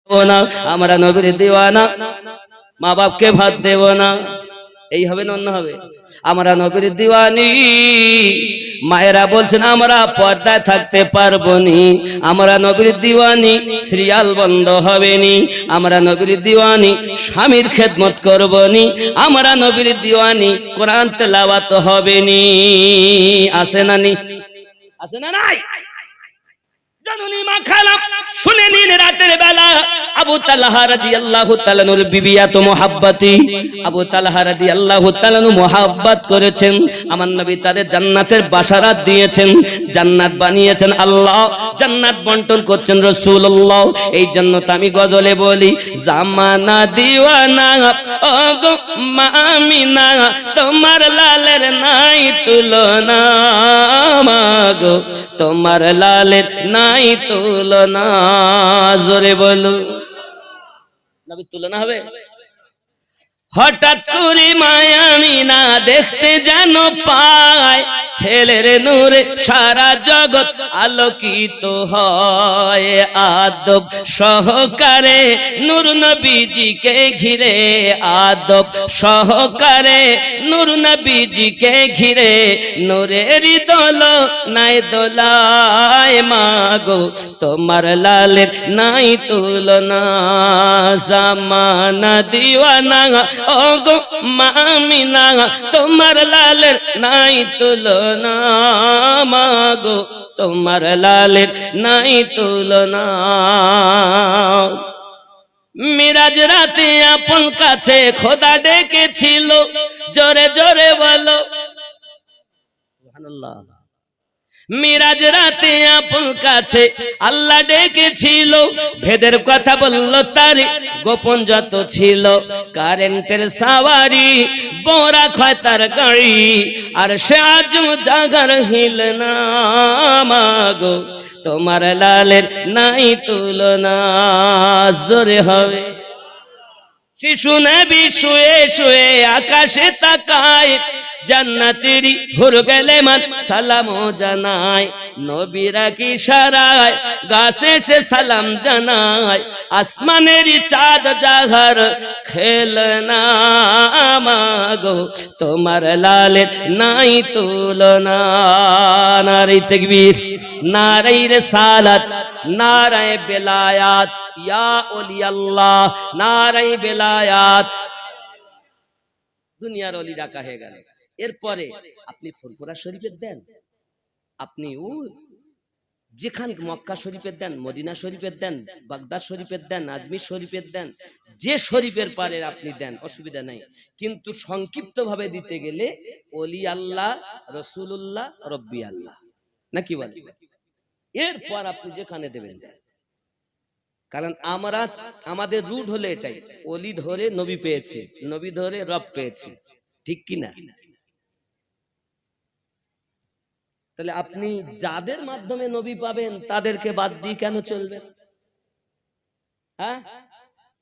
না, আমরা নবীর দিওয়ানা, মা বাপকে ভাত দেব না, এই হবে না অন্য হবে? আমরা নবীর দিওয়ানি। মায়েরা বলছেন আমরা পর্দায় থাকতে পারবো নি, আমরা নবীর দিওয়ানি, সিরিয়াল বন্ধ হবে নি, আমরা নবীর দিওয়ানি, স্বামীর খেদমত করব নি, আমরা নবীর দিওয়ানি, কোরআন তেলাওয়াত হবে নি। আছে না নি? আছে না নাই? জানুনি মা খালাম, শুনে নিন রাতের বেলা আবু তালহা রাদিয়াল্লাহু তাআলা নূর বিবি এত মুহাব্বতি, আবু তালহা রাদিয়াল্লাহু তাআলা মুহাব্বত করেছেন, আমার নবী তাদের জান্নাতের বাশারাত দিয়েছেন, জান্নাত বানিয়েছেন আল্লাহ, জান্নাত বন্টন করছেন রাসূলুল্লাহ। এই জন্য তো আমি গজলে বলি, জামানা দিওয়ানা ও গো মা আমিনা, তোমার লালের নাই তুলনা, মাগো তোমার লালের নাই তুলনা। জোরে বলো, নবীর তুলনা হবে? হঠাৎ করে মায়ামিনা দেখতে যেন পায়, ছেলের নূরে সারা জগৎ আলোকিত হয়, আদব সহকারে নূর নবীজিকে ঘিরে, আদব সহকারে নূর নবীজিকে ঘিরে, নূরের দোলো নাই দোলায়, মাগো তোমার লালের নাই তুলনা। জামানা দিওয়ানা ও গো মা আমিনা, তোমার লালের নাই তুলনা, মাগো তোমার লালের নাই তুলনা। মিরাজ রাতে আপন কাছে খোদা ডেকেছিল, জোরে জোরে বলো সুবহানাল্লাহ। মিরাজ রাতে আপন কাছে আল্লাহ ডেকেছিল, ভেদের কথা বলল তার গোপন যত ছিল, কারেন্টের সাওয়ারি বোরা খয় তার গাড়ি, আর সে আজম জাগার হিল না, মাগো তোমার লালের নাই তুলনা। জোরে হবে। শিশু নবী শুয়ে শুয়ে আকাশে তাকায়, জান্নাতেরই হুর গেলে মান সালাম জানায়, নবীরা কি ইশারায় গাছে সে সালাম জানায়, আসমানেরই চাঁদ জাহার খেলনা, মাগো তোমার লালের নাই তুলনা। নারে তাকবীর, নারে রিসালাত, নারে বেলায়াত, ইয়া ওলি আল্লাহ, নারে বেলায়াত। দুনিয়ার ওলি ডাকা হয়ে গেল। এরপরে আপনি ফুরফুরা শরীফের দেন, আপনি যেখানে মক্কা শরীফের দেন, মদিনা শরীফের দেন, বাগদাদ শরীফের দেন, আজমির শরীফের দেন, যে শরীফের পারে আপনি দেন, অসুবিধা নাই। কিন্তু সংক্ষিপ্ত ভাবে দিতে গেলে ওলি আল্লাহ, রাসূলুল্লাহ, রব্বি আল্লাহ, নাকি বলেন? এরপর আপনি যেখানে দেবেন দেন। কারণ আমরা আমাদের রুট হলে এটাই, ওলি ধরে নবী পেয়েছি, নবী ধরে রব পেয়েছি, ঠিক কিনা? তাহলে আপনি যাদের মাধ্যমে নবী পাবেন তাদেরকে বাদ দিয়ে কেন চলবে? হ্যাঁ,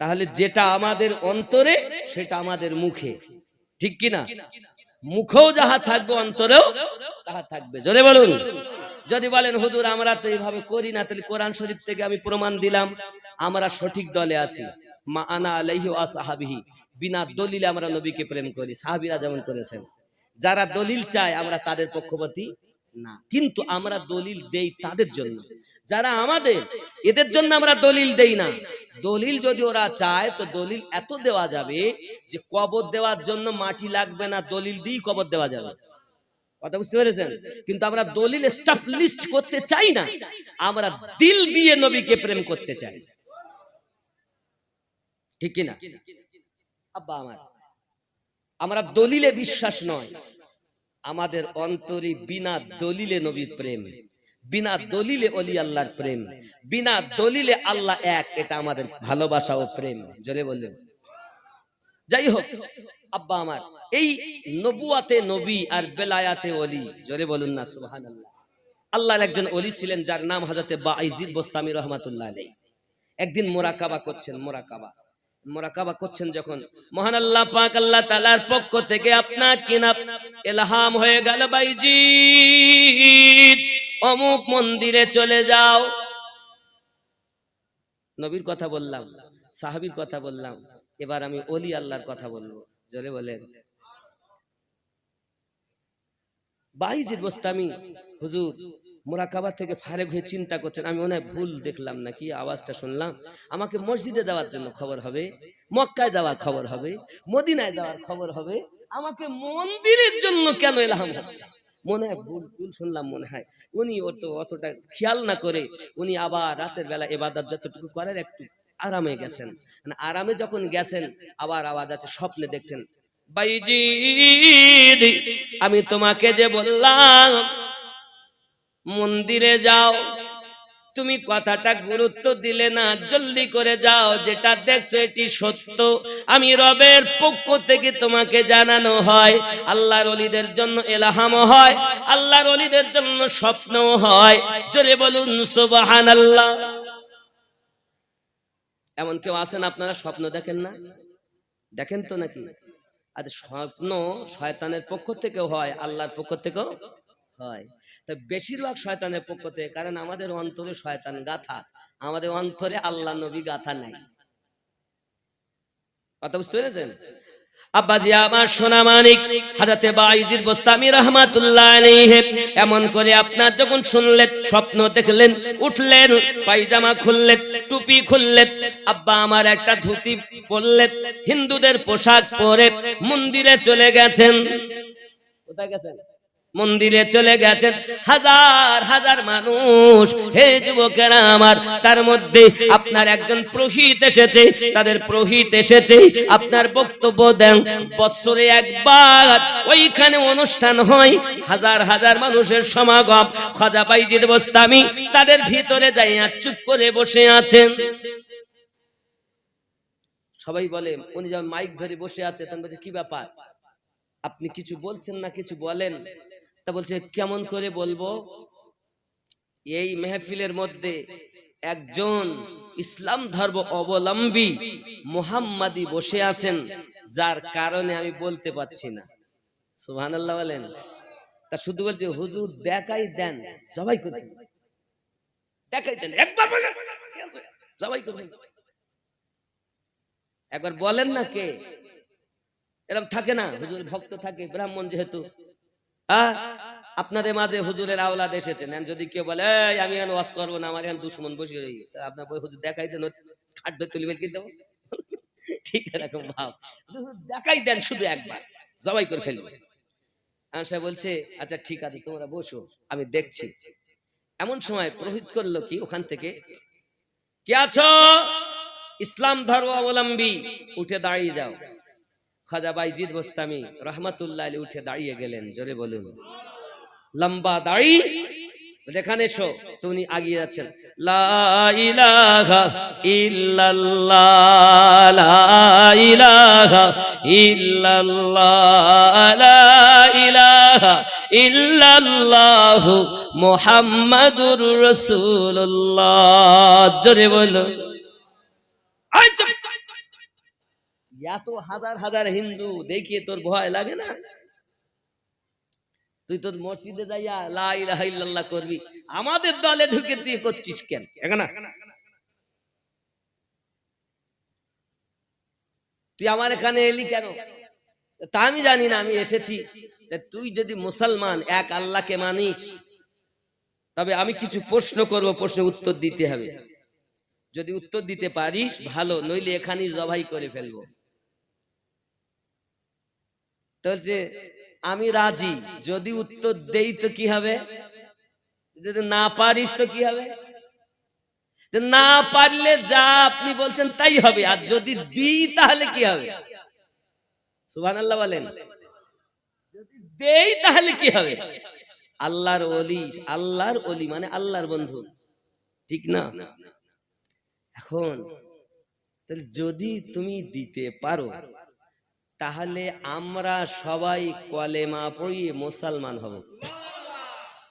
তাহলে যেটা আমাদের অন্তরে সেটা আমাদের মুখে, ঠিক কিনা? মুখেও যাহা থাকবে অন্তরেও তাহা থাকবে। জোরে বলুন। যদি বলেন হুজুর আমরা তো এইভাবে করি না, তাহলে কোরআন শরীফ থেকে আমি প্রমাণ দিলাম আমরা সঠিক দলে আছি। মা আনা আলাইহি ওয়া সাহাবিহি, বিনা দলিলে আমরা নবীকে প্রেম করি, সাহাবীরা যেমন করেছেন। যারা দলিল চায় আমরা তাদের পক্ষপাতী না, কিন্তু আমরা দলিল দেই তাদের জন্য যারা আমাদের, এদের জন্য আমরা দলিল দেই না। দলিল যদি ওরা চায় তো দলিল এত দেওয়া যাবে যে কবর দেওয়ার জন্য মাটি লাগবে না, দলিল দিয়ে কবর দেওয়া যাবে। কথা বুঝতে পেরেছেন? কিন্তু আমরা দলিল স্টাফ লিস্ট করতে চাই না, আমরা দিল দিয়ে নবীকে প্রেম করতে চাই, ঠিক কিনা? আব্বা আমার, আমরা দলিলে বিশ্বাস নয়, আমাদের অন্তরে বিনা দলিলে নবীর প্রেম, বিনা দলিলে ওলি আল্লাহর প্রেম, বিনা দলিলে আল্লাহ এক, এটা আমাদের ভালোবাসা ও প্রেম। জোরে বললেন। যাই হোক আব্বা আমার, এই নবুয়াতে নবী আর বেলায়াতে ওলি, জোরে বলুন না সুবহানাল্লাহ। আল্লাহর একজন ওলি ছিলেন যার নাম হযরতে বাঈজিদ বোস্তামি রহমাতুল্লাহ আলাইহি। একদিন মুরাকাবা করছেন, মুরাকাবা করছেন যখন মহান আল্লাহ পাক আল্লাহ তাআলার পক্ষ থেকে আপনার কিনাব ইলহাম হয়ে গেল, বাঈজিদ অমুক মন্দিরে চলে যাও, নবীর কথা বললাম, সাহাবীর কথা বললাম, এবার আমি ওলি আল্লাহর কথা বলবো। জোরে বলেন। বাইজিদ বোস্তামি হুজুর মুরাকাবা থেকে ফারেক হয়ে চিন্তা করছেন, আমি মনে হয় ভুল দেখলাম নাকি, আওয়াজটা শুনলাম। আমাকে মসজিদে যাওয়ার জন্য খবর হবে, মক্কায় যাওয়ার খবর হবে, মদিনায় যাওয়ার খবর হবে, আমাকে মন্দিরের জন্য কেন এলহাম হচ্ছে? মনে হয় ভুল ভুল শুনলাম মনে হয়। উনি অতটা খেয়াল না করে উনি আবার রাতের বেলা ইবাদত যতটুকু করার একটু আরামে গেছেন। মানে আরামে যখন গেছেন আবার আওয়াজ আছে, স্বপ্নে দেখছেন, বাইজিদ আমি তোমাকে যে বললাম মন্দিরে যাও, তুমি কথাটা গুরুত্ব দিলে না, জলদি করে যাও, যেটা দেখছো এটি সত্য, আমি রবের পক্ষ থেকে তোমাকে জানানো হয়। আল্লাহর ওলিদের জন্য ইলহাম হয়, আল্লাহর ওলিদের জন্য স্বপ্ন হয়। জোরে বলুন সুবহানাল্লাহ। এমন কেউ আছেন আপনারা স্বপ্ন দেখেন না? দেখেন তো নাকি? আর স্বপ্ন শয়তানের পক্ষ থেকেও হয়, আল্লাহর পক্ষ থেকেও হয়। তো বেশিরভাগ শয়তানের পক্ষ থেকে, কারণ আমাদের অন্তরে শয়তান গাথা, আমাদের অন্তরে আল্লাহ নবী গাথা নাই। কথা বুঝতে পেরেছেন? আব্বাজি আমার সোনা মানিক হযরতে বাইজিদ বোস্তামি রাহমাতুল্লাহ আলাইহি এমন করে আপনার যখন শুনলেন, স্বপ্ন দেখলেন, উঠলেন, পায়জামা খুললেন, টুপি খুললেন, আব্বা আমার একটা ধুতি পরলেন, হিন্দুদের পোশাক পরে মন্দিরে চলে গেছেন। কোথায় গেছেন? মন্দিরে চলে গেছেন। হাজার হাজার মানুষ, হে যুবকেরা আমার, তার মধ্যে আপনার একজন পুরোহিত এসেছে, তাদের পুরোহিত এসেছে, আপনার বক্তব্য দেন। বছরে একবার ওইখানে অনুষ্ঠান হয়, হাজার হাজার মানুষের সমাগম। খাজা বাইজিদ বোস্তামি তাদের ভিতরে যাইয়া চুপ করে বসে আছেন। সবাই বলে, উনি যখন মাইক ধরে বসে আছে তখন বলছে, কি ব্যাপার, আপনি কিছু বলছেন না, কিছু বলেন। তা বলছে, কেমন করে বলবো, এই মেহফিলের মধ্যে একজন ইসলাম ধর্ম অবলম্বী মুহাম্মাদি বসে আছেন, যার কারণে আমি বলতে পারছি না। সুবহানাল্লাহ বলেন। তা শুধু বলছে, হুজুর দেখাই দেন, সবাই করে দেখাই দেন, একবার বলেন, সবাই করবেন, একবার বলেন না। কে এরকম থাকে না? হুজুর ভক্ত থাকে, ব্রাহ্মণ যেহেতু। আপনাদের মাঝে হুজুরের আওলাদ এসেছেন, যদি কেউ বলে আমি এখন ওয়াজ করবো না, আমার এখন দুশমন বসে রই, আপনার বই হুজুর দেখাই দেন, খাটবে তুলিবে কি দেবো? ঠিক এরকম ভাব, দেখাই দেন শুধু একবার, জবাই করে ফেলবে। আশা বলছে, আচ্ছা ঠিক আছে তোমরা বসো, আমি দেখছি। এমন সময় পুরোহিত করলো কি, ওখান থেকে, কে আছো ইসলাম ধর্ম অবলম্বী, উঠে দাঁড়িয়ে যাও। খাজা বাইজিদ বোস্তামি রাহমাতুল্লাহ আলাইহি উঠে দাঁড়িয়ে গেলেন। জোরে বলুন। লম্বা দাড়ি, যেখানে এসো তো উনি আগিয়ে যাচ্ছেন। লা ইলাহা ইল্লাল্লাহ, লা ইলাহা ইল্লাল্লাহ, লা ইলাহা ইল্লাল্লাহ মুহাম্মাদুর রাসূলুল্লাহ। জোরে বলো। এত হাজার হাজার হিন্দু দেখিয়ে তোর ভয় লাগে না? তুই তোর মসজিদে যাইয়া লা ইলাহা ইল্লাল্লাহ করবি, আমাদের দলে ঢুকে তুই করছিস কেন? তুই আমার এখানে এলি কেন? তা আমি জানি না, আমি এসেছি। তুই যদি মুসলমান, এক আল্লাহকে মানিস, তবে আমি কিছু প্রশ্ন করব, প্রশ্নের উত্তর দিতে হবে। যদি উত্তর দিতে পারিস ভালো, নইলে এখানেই জবাই করে ফেলবো। তো আমি রাজি, যদি উত্তর দেই তো কি হবে, যদি না পারিস তো কি হবে? না পারলে যা আপনি বলছেন তাই হবে, আর যদি দিই তাহলে কি হবে? সুবহানাল্লাহ বলেন। যদি দেই তাহলে কি হবে? আল্লাহর ওলি, আল্লাহর ওলি মানে আল্লাহর বন্ধু, ঠিক না? এখন যদি তুমি দিতে পারো, তাহলে আমরা সবাই কলেমা পড়িয়ে মুসলমান হব।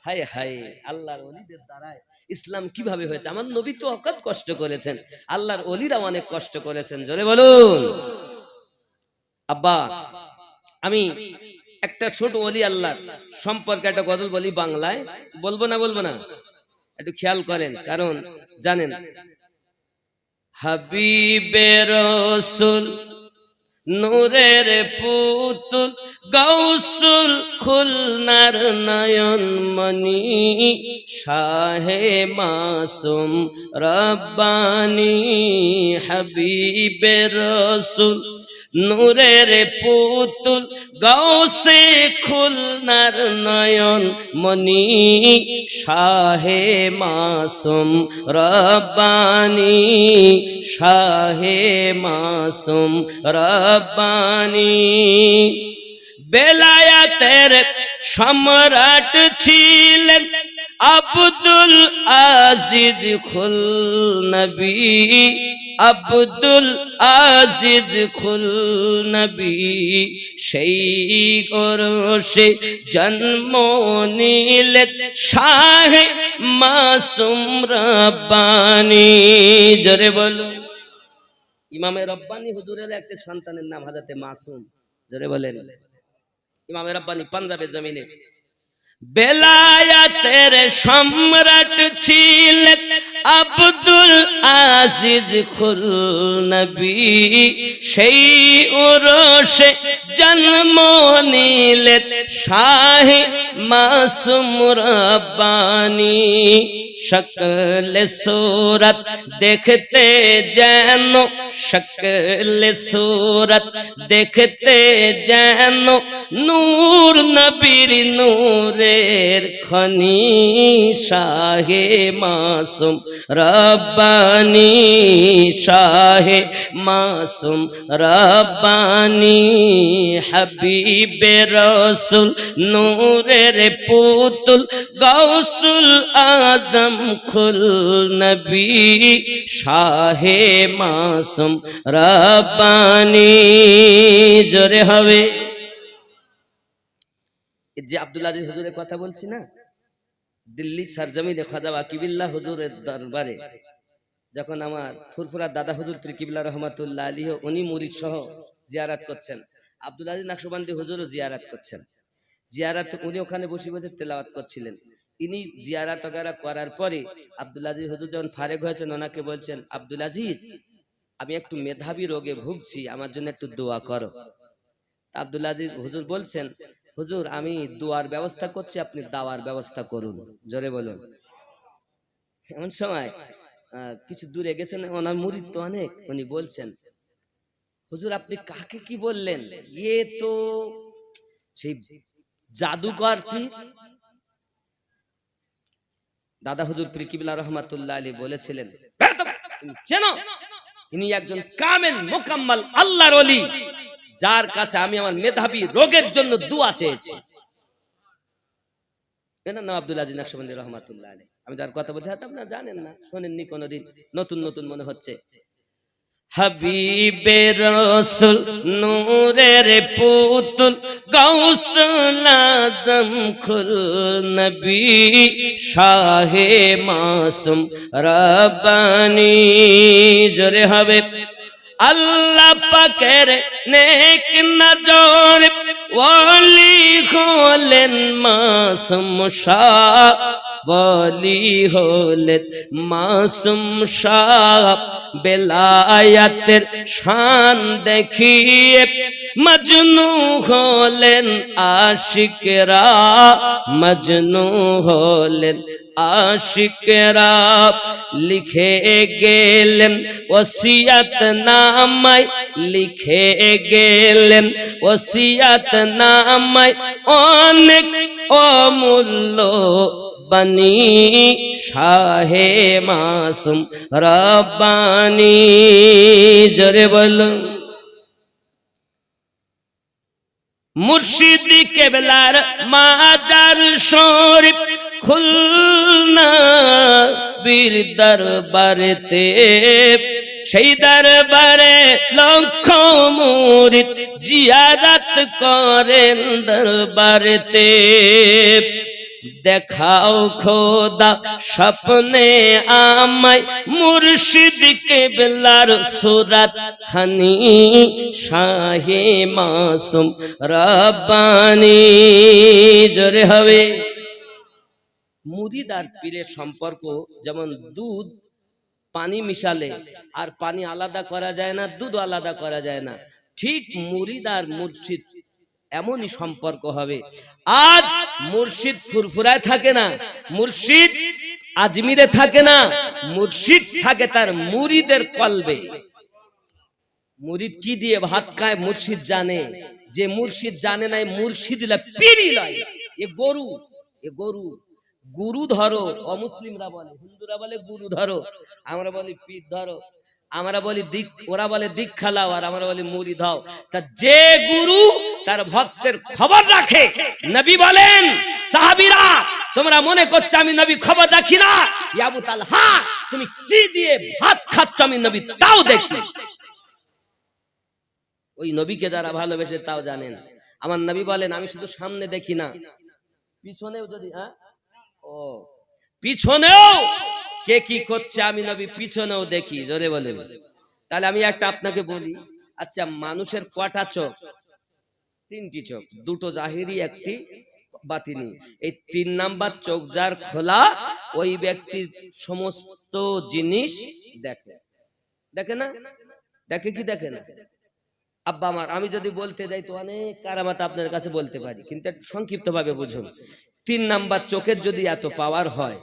হায় হায়, আল্লাহর ওলিদের দ্বারাই ইসলাম কিভাবে হয়েছে। আমার নবী তো অকাত কষ্ট করেছেন, আল্লাহর ওলিরা অনেক কষ্ট করেছেন। জোরে বলুন। আব্বা, আমি একটা ছোট ওলি আল্লাহ সম্পর্কে একটা গজল বলি বাংলায়, বলবো না? একটু খেয়াল করেন, কারণ জানেন হাবিবে রসুল নূরের পুতুল গৌসুল খুলনার নয়ন মনি শাহে মাসুম রব্বানি হাবিবে রসুল নূরের পুতুল গৌসে খুলনার নয়ন মনি শাহে মাসুম রব্বানি শাহে মাসুম রব্বানি বেলায়াতের সম্রাট ছিলেন আব্দুল আজিজ খুল নবী আব্দুল আজিজ খুল নবী সেই গোরসে জন্ম নিলেন শাহে মাসুম রব্বানি জোরে বলো ইমামে রব্বানি হুজুরের একটা সন্তানের নাম হযরতে মাসুম জোরে বলেন ইমামে রব্বানি পাঞ্জাবের জমিনে বেলায়াতের সম্রাট ছিলেন আব্দুল আজিজ খুল নবী সেই উরসে জন্ম নিলেন শাহে মাসুম রব্বানি শক্ল सूरत देखते যেন শক্ল सूरत देखते যেন নূর নবীর নূরের খনি শাহে মাসুম রব্বানি শাহে মাসুম রব্বানি হাবিবে রসুল নূরের পুতুল গৌসুল আদম খুল নবী শাহে মাসুম রব্বানি জোরে হবে যে আব্দুল আজিজ হুজুরের কথা বলছি না দিল্লি সরজমিনে খাজা ওয়াকিবুল্লাহ হুজুরের দরবারে যখন আমার ফুরফুরা দাদা হুজুর পীর কিবলা রহমাতুল্লাহ আলাইহি উনি মুরিদ সহ জিয়ারত করছেন আব্দুল আজিজ নকশবন্দি হুজুরও জিয়ারত করছেন জিয়ারত উনি ওখানে বসে বসে তেলাওয়াত করছিলেন ইনি জিয়ারত वगैरह করার পরে আব্দুল আজিজ হুজুর যখন ফারেক হয়েছেন ওনাকে বলছেন আব্দুল আজিজ আমি একটু মেধাবী রোগে ভুগছি আমার জন্য একটু দোয়া করো আব্দুল আজিজ হুজুর বলছেন হুজুর আমি দোয়ার ব্যবস্থা করছি আপনি দাওয়ার ব্যবস্থা করুন জোরে বলুন এমন সময় কিছু দূরে গেছেন ওনার মুরিদ তো অনেক উনি বলছেন হুজুর আপনি কাকে কি বললেন এ তো সেই জাদুকর পীর দাদা হুজুর পীর কিবলা রহমাতুল্লাহ আলাইহি বলেছিলেন চেনো ইনি একজন কামেল মুকাম্মাল আল্লাহর ওলি যার কাছে আমি আমার মেধাবী রোগের জন্য দোয়া চেয়েছি এনার নাম আব্দুল আজিজ নকশবন্দি রহমাতুল্লাহ আলাইহি আমি যার কথা বলছি হয়তো আপনারা জানেন না শোনেননি কোনোদিন নতুন নতুন মনে হচ্ছে হাবিবে রসুল নূরের পুতুল গৌসুল আজম খুল নবী শাহে মাসুম রব্বানি জোরে হবে আল্লাহ পাকের নেক নজর ওলি হলেন মাসুম শাহ ওলি হলেন মাসুম শাহ বেলায়াতের শান দেখিয়ে মজনু হলেন আশিকরা মজনু হলেন আশিকরা লিখে গেলেন ওসিয়ত নামায় লিখে গেলেন ওসিয়ত নামায় অনেক অমূল্য বনি শাহে মাসুম রব্বানি জোরে বলুন মুর্শিদ কেবলার মাজার শরীফ খুলনা বীর দরবারেতে সেই দরবারে লক্ষ মুরিদ জিয়ারত করেন দরবারেতে দেখাও খোদা স্বপ্নে আমায় মুর্শিদ কেবলার সুরাত খানি শাহে মাসুম রব্বানি জোরে হবে মুরিদ আর পীরের সম্পর্ক যেমন দুধ পানি মিশালে আর পানি আলাদা করা যায় না, দুধ আলাদা করা যায় না। ঠিক মুরিদ আর মুর্শিদ এমনই সম্পর্ক হবে। আজ মুর্শিদ ফুরফুরায় থাকে না, মুর্শিদ আজমিরে থাকে না, মুর্শিদ থাকে তার মুরিদের কলবে। মুরিদ কি দিয়ে ভাত খায় মুর্শিদ জানে, যে মুর্শিদ জানে না মুর্শিদ পিড়ি লয়। এ গরু, এ গরু। গুরু ধরো, অমুসলিমরা বলে, হিন্দুরা বলে গুরু ধরো, আমরা বলি পীর ধরো, আমরা বলি দিক, ওরা বলে দীক্ষা লাও, আর আমরা বলি মুরিদ হও। তা যে গুরু তার ভক্তের খবর রাখে, নবী বলেন সাহাবীরা তোমরা মনে করছো আমি নবী খবর রাখি না, আবু তালহা তুমি কি দিয়ে ভাত খাচ্ছ আমি নবী তাও দেখি। ওই নবীকে যারা ভালোবেসে তাও জানেন। আমার নবী বলেন আমি শুধু সামনে দেখি না, পিছনেও যদি ও পিছনেও কে কি করছে আমি নবী পিছনেও দেখি। জোরে বলেন। তাহলে আমি একটা আপনাকে বলি, আচ্ছা মানুষের কটা চোখ? তিনটি চোখ, দুটো জাহিরি একটি বাতিনি। এই 3 নাম্বার চোখ যার খোলা ওই ব্যক্তির সমস্ত জিনিস দেখে। দেখে না? দেখে কি দেখে না? আব্বা আমার, আমি যদি বলতে যাই তো অনেক কারামাত আপনার কাছে বলতে পারি, কিন্তু সংক্ষিপ্ত ভাবে বুঝুন। 3 নাম্বার চোখের যদি এত পাওয়ার হয়,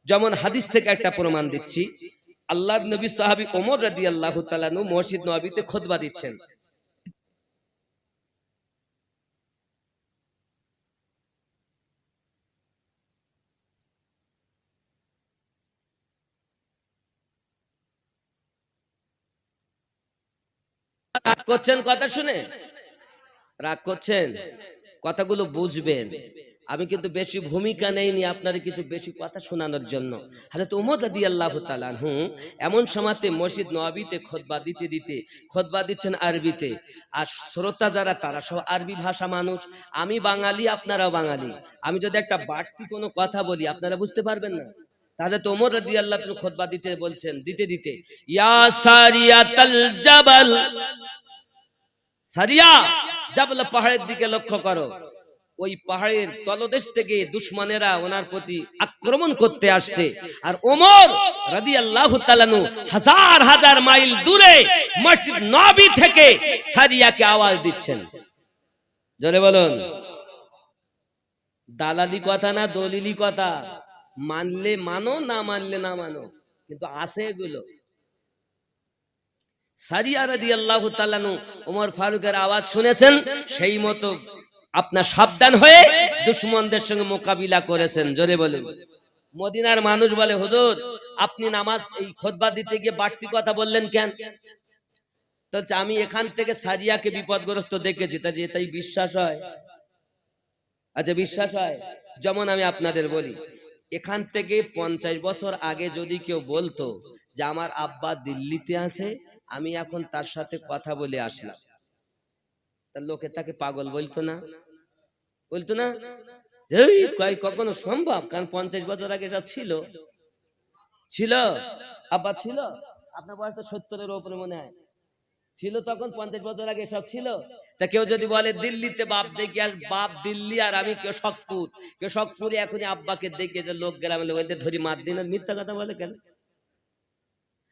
যেমন হাদিস থেকে একটা প্রমাণ দিচ্ছি। আল্লাহর নবী সাহাবী ওমর রাদিয়াল্লাহু তাআলা আনহু মসজিদ নববীতে খুতবা দিচ্ছেন। রাগ করছেন কথা শুনে? রাগ করছেন? কথাগুলো বুঝবেন। আমি কিন্তু বেশি ভূমিকা নেইনি আপনাদের কিছু বেশি কথা শোনানোর জন্য। হযরত ওমর রাদিয়াল্লাহু তাআলা আনহু এমন সময়তে মসজিদ নববীতে খুতবা দিতে দিতে, খুতবা দিচ্ছেন আরবিতে, আর শ্রোতা যারা তারা সব আরবি ভাষা মানুষ। আমি বাঙালি, আপনারাও বাঙালি। আমি যদি একটা বাড়তি কোনো কথা বলি আপনারা বুঝতে পারবেন না। তাহলে তো ওমর রাদিয়াল্লাহু তাআলা খুতবা দিতে বলছেন, দিতে দিতে ইয়া সারিয়াতাল জাবাল, সারিয়া জাবল পাহাড়ের দিকে লক্ষ্য করো। ওই পাহাড়ের তলদেশ থেকে দুশমনেরা ওনার প্রতি আক্রমণ করতে আসছে, আর ওমর রাদিয়াল্লাহু তাআলা আনহু হাজার হাজার মাইল দূরে মসজিদ নববী থেকে সারিয়াকে আওয়াজ দিচ্ছেন। জোরে বলুন। দালালি কথা না দলিলি কথা, মানলে মানো, না মানলে না মানো, কিন্তু আছে এগুলো। সারিয়া রাদিয়াল্লাহু তাআলা আনহু ওমর ফারুকের আওয়াজ শুনেছেন, সেই মতো আপনার সাবধান হয়ে দুশমনদের সঙ্গে মোকাবিলা করেছেন। জোরে বলেন। মদিনার মানুষ বলে হুজুর আপনি নামাজ এই খুতবা দিতে গিয়ে বাড়তি কথা বললেন কেন? বলছে আমি এখান থেকে সারিয়াকে বিপদগ্রস্ত দেখেছি, তা যে তাই বিশ্বাস হয়? আচ্ছা বিশ্বাস হয়। যেমন আমি আপনাদের বলি, এখান থেকে 50 বছর আগে যদি কেউ বলতো যে আমার আব্বা দিল্লিতে আছে, আমি এখন তার সাথে কথা বলে আসলাম, তার লোকে তাকে পাগল বলতো না? বলতো না? কখনো সম্ভব? কারণ 50 বছর আগে সব ছিল। ছিল আব্বা ছিল, আপনার বয়স তো 70-এর উপরে মনে হয় ছিল তখন। 50 বছর আগে সব ছিল। তা কেউ যদি বলে দিল্লিতে বাপ দেখে আস, বাপ দিল্লি আর আমি কেশবপুর, কেশবপুরে এখনই আব্বাকে দেখে যে লোক গ্রামে বলতে ধরি মার দিন, মিথ্যা কথা বলে কেন?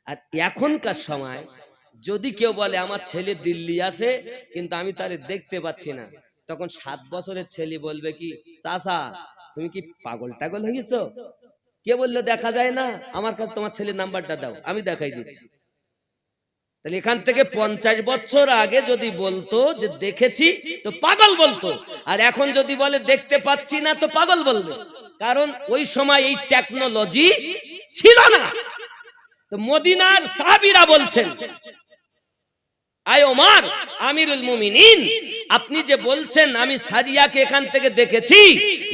আর এখনকার সময় যদি কেউ বলে আমার ছেলে দিল্লি আছে কিন্তু আমি তারে দেখতে পাচ্ছি না, তখন 7 বছরের ছেলে বলবে কি চাচা তুমি কি পাগল টাগল হয়েছো? কে বললো দেখা যায় না? আমার কাছে তোমার ছেলের নাম্বারটা দাও, আমি দেখাই দিচ্ছি। তাহলে এখান থেকে 50 বছর আগে যদি বলতো যে দেখেছি তো পাগল বলতো, আর এখন যদি বলে দেখতে পাচ্ছি না তো পাগল বলবে। কারণ ওই সময় এই টেকনোলজি ছিল না। তো মদিনার সাহাবীরা বলছেন আয় ওমর আমিরুল মুমিনিন, আপনি যে বলছেন আমি সারিয়াকে এখান থেকে দেখেছি,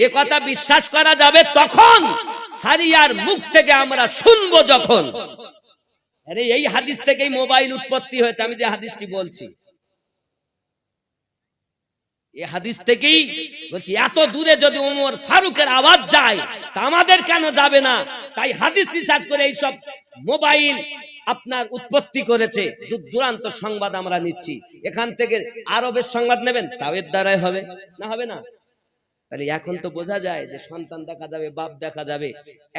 এ কথা বিশ্বাস করা যাবে তখন সারিয়ার মুখ থেকে আমরা শুনবো যখন। আরে এই হাদিস থেকেই মোবাইল উৎপত্তি হয়েছে। আমি যে হাদিসটি বলছি এই হাদিস থেকেই বলছি। এত দূরে যদি ওমর ফারুকের আওয়াজ যায় তা আমাদের কেন যাবে না? তাই হাদিস রিসার্চ করে এই সব মোবাইল আপনার উৎপত্তি করেছে। দূর দূরান্ত সংবাদ আমরা নিচ্ছি। এখান থেকে আরবের সংবাদ নেবেন, তাও এর দ্বারাই হবে না? হবে না? তাহলে এখন তো বোঝা যায় যে সন্তান দেখা যাবে, বাপ দেখা যাবে।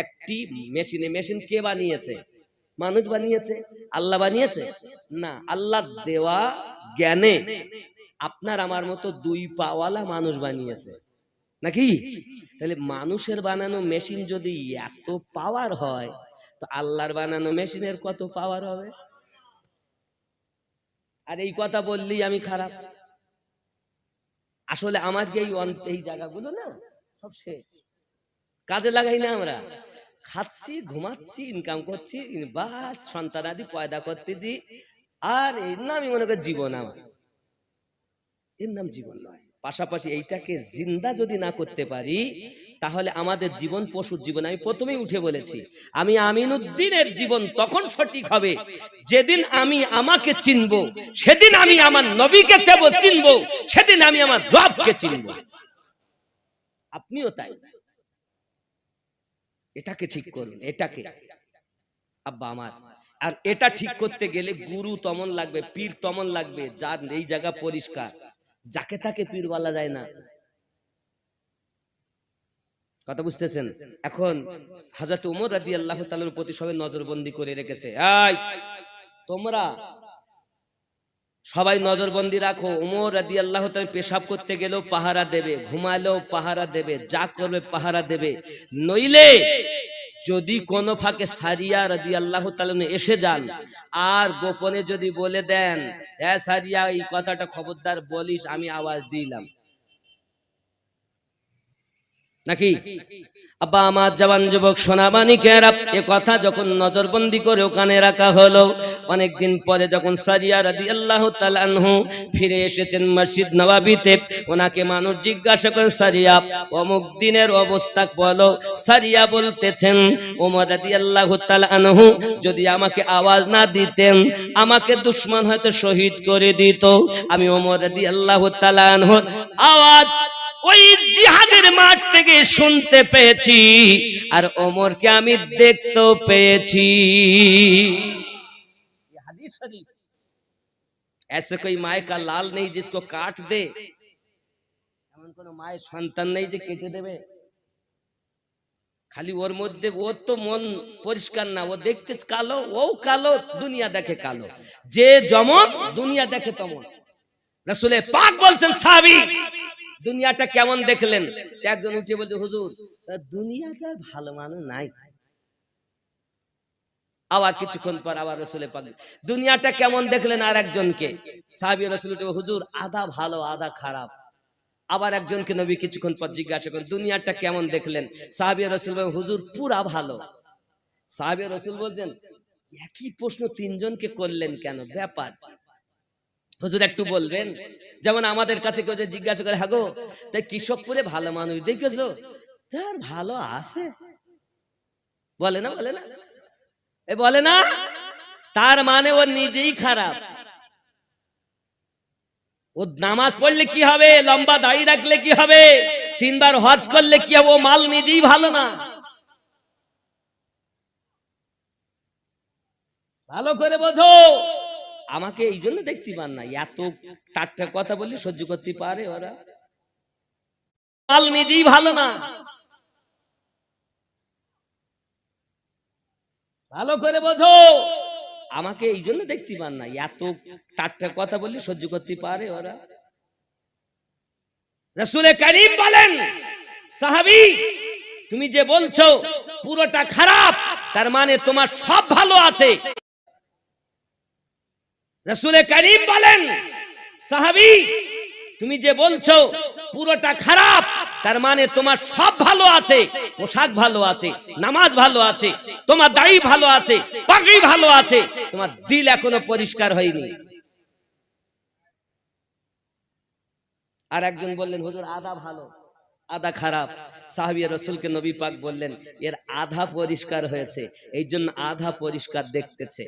একটি মেশিন কে বানিয়েছে? মানুষ বানিয়েছে? আল্লাহ বানিয়েছে না। আল্লাহ দেওয়া জ্ঞানে আপনার আমার মতো দুই পাওয়ালা মানুষ বানিয়েছে নাকি? তাহলে মানুষের বানানো মেশিন যদি এত পাওয়ার হয়, তো আল্লাহর বানানো মেশিনের কত পাওয়ার হবে? আর এই কথা বললি আমি খারাপ। আসলে আমার এই জায়গাগুলো না সব শেষ, কাজে লাগাই না আমরা। খাচ্ছি, ঘুমাচ্ছি, ইনকাম করছি, বাস সন্তান আদি পয়দা করতেছি, আর এর নামই মনে করি জীবন। আমার এর নাম জীবন নয়। পাশাপাশি এইটাকে জিন্দা যদি না করতে পারি, তাহলে আমাদের জীবন পশুর জীবন। আমি প্রথমেই উঠে বলেছি, আমি আমিনউদ্দিনের জীবন তখন সঠিক হবে যেদিন আমি আমাকে চিনব, সেদিন আমি আমার নবীকে চিনব, সেদিন আমি আমার রবকে চিনব। আপনিও তাই। এটাকে ঠিক করুন, এটাকে আব্বা আমার। আর এটা ঠিক করতে গেলে গুরু তমন লাগবে, পীর তমন লাগবে, যার এই জায়গা পরিষ্কার, যাকে তাকে পীর বলা যায় না। কথা বুঝতেছেন? এখন হযরত ওমর রাদিয়াল্লাহু তাআলার প্রতি সবাই নজরবন্দি করে রেখেছে। এই তোমরা সবাই নজরবন্দি রাখো। ওমর রাদিয়াল্লাহু তাআলা পেশাব করতে গেলেও পাহারা দেবে, ঘুমালেও পাহারা দেবে, যা করবে পাহারা দেবে। নইলে যদি কোন ফাঁকে সারিয়া রাদিয়াল্লাহু তাআলা এসে যান আর গোপনে যদি বলে দেন, এ সারিয়া এই কথাটা খবরদার বলিস, আমি আওয়াজ দিলাম, নাকি? আব্বা আমার জওয়ান যুবক সোনামানিকেরা, এ কথা যখন নজরবন্দি করে ওখানে রাখা হলো, অনেকদিন পরে যখন সারিয়া রাদিয়াল্লাহু তাআলা আনহু ফিরে এসেছেন মসজিদ নববীতে, ওনাকে মানুষ জিজ্ঞাসা করে, সারিয়া অমুক দিনের অবস্থা বলো। সারিয়া বলতেছেন, ওমর রাদিয়াল্লাহু তাআলা আনহু যদি আমাকে আওয়াজ না দিতেন, আমাকে দুশমন হয়তো শহীদ করে দিত। আমি ওমর রাদিয়াল্লাহু তাআলা আনহুর আওয়াজ ওই জিহাদের মাঠ থেকে শুনতে পেয়েছি, আর ওমরকে আমি দেখতেও পেয়েছি। হাদিস শরীফ। ऐसे कोई माए का लाल नहीं जिसको काट दे, এমন কোন মায়ের সন্তান নেই যে কেটে দেবে। খালি ওর মধ্যে, ওর তো মন পরিষ্কার না, ও দেখতে কালো, ও কালো, দুনিয়া দেখে কালো। যে যেমন দুনিয়া দেখে তেমন। রাসূল পাক বলছেন, সাহাবী দুনিয়াটা কেমন দেখলেন? একজন উঠে বলছে, হুজুর দুনিয়াটা ভালো মানুষ নাই। আবার কিছুক্ষণ পর আবার রাসূল পাক দুনিয়াটা কেমন দেখলেন আর একজনকে। সাহাবী রাসূল উঠে, হুজুর আধা ভালো আধা খারাপ। আবার একজনকে নবী কিছুক্ষণ পর জিজ্ঞাসা করেন, দুনিয়াটা কেমন দেখলেন? সাহাবী রাসূল বলেন, হুজুর পুরা ভালো। সাহাবী রাসূল বলছেন, একই প্রশ্ন তিনজনকে করলেন কেন? ব্যাপার হুজুর একটু বলবেন? যেমন আমাদের কাছে কেউ জিজ্ঞাসা করে, হাগো তাই কৃষকপুরে ভালো মানুষ দেখেছো? তার ভালো আছে, বলে না, বলে না, এ বলে না, তার মানে ও নিজেই খারাপ। ও নামাজ পড়লে কি হবে, লম্বা দাড়ি রাখলে কি হবে, 3 বার হজ করলে কি হবে, ও মাল নিজেই ভালো না। ভালো করে বোঝো। আমাকে এই জন্য দেখতে পান না, এত টাটকা কথা বললে সহ্য করতে পারে ওরা। মাল নিজেই ভালো না। ভালো করে বোঝো। আমাকে এই জন্য দেখতে পান না, এত টাটকা কথা বললে সহ্য করতে পারে ওরা। রাসূল কারীম বলেন, সাহাবী তুমি যে বলছো পুরোটা খারাপ, তার মানে তোমার সব ভালো আছে। রাসূল কারীম বলেন, সাহাবী তুমি যে বলছো পুরোটা খারাপ, তার মানে তোমার সব ভালো আছে, পোশাক ভালো আছে, নামাজ ভালো আছে, তোমার দাড়ি ভালো আছে, পাগড়ি ভালো আছে, তোমার দিল এখনো পরিষ্কার হয়নি। আর একজন বললেন, হুজুর আধা ভালো আধা খারাপ। সাহাবী রাসূলকে নবী পাক বললেন, এর আধা পরিষ্কার হয়েছে, এই জন্য আধা পরিষ্কার দেখতেছে।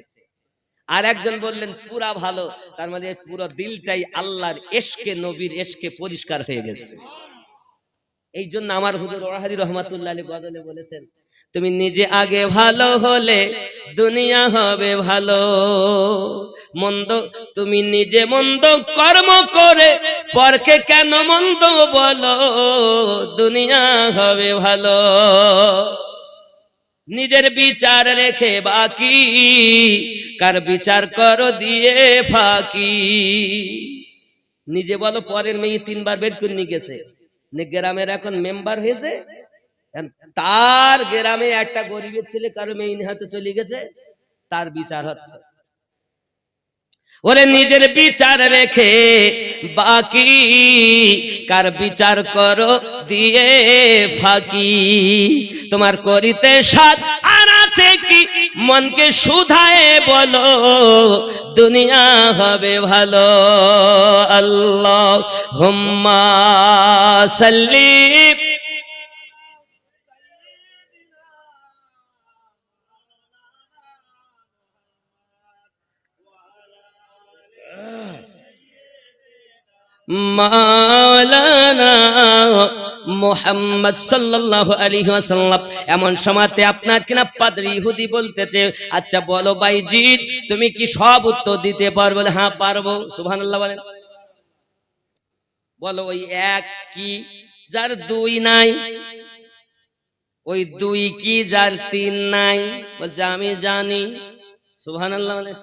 আর একজন বললেন পুরা ভালো, তার মানে পুরো দিলটাই আল্লাহর ইশকে, নবীর ইশকে পরিষ্কার হয়ে গেছে। এই জন্য আমার হুজুর ওয়াহাদি রহমাতুল্লাহ আলাইহি গজলে বলেছেন, তুমি নিজে আগে ভালো হলে দুনিয়া হবে ভালো মন্দ, তুমি নিজে মন্দ কর্ম করে পরকে কেন মন্দ বলো, দুনিয়া হবে ভালো। নিজের বিচার রেখে বাকি, কার বিচার করো দিয়ে ফাঁকি। নিজে বলো, পরের মেয়ে 3 বার বের করে নিয়ে গেছে, গ্রামের এখন মেম্বার হয়েছে, তার গ্রামে একটা গরিবের ছেলে কারো মেয়ে হয়তো চলে গেছে, তার বিচার হচ্ছে। ওরে নিজের বিচার রেখে বাকি, কার বিচার করো দিয়ে ফাঁকি। তোমার করিতে সাথ আর আছে কি, মনকে শুধায়ে বলো, দুনিয়া হবে ভালো। আল্লাহুম্মা সাল্লি মাওলানা মুহাম্মদ সাল্লাল্লাহু আলাইহি ওয়াসাল্লাম। এমন সময়তে আপনার কিনা পাদ্রী ইহুদি বলতেছে, আচ্ছা বলো বাইজিদ, তুমি কি সব উত্তর দিতে পারবে? বলে হ্যাঁ পারবো। সুবহানাল্লাহ বলেন। বলো ওই এক কি যার 2 নাই? ওই 2 কি যার 3 নাই? বলছে আমি জানি। সুবহানাল্লাহ বলেন।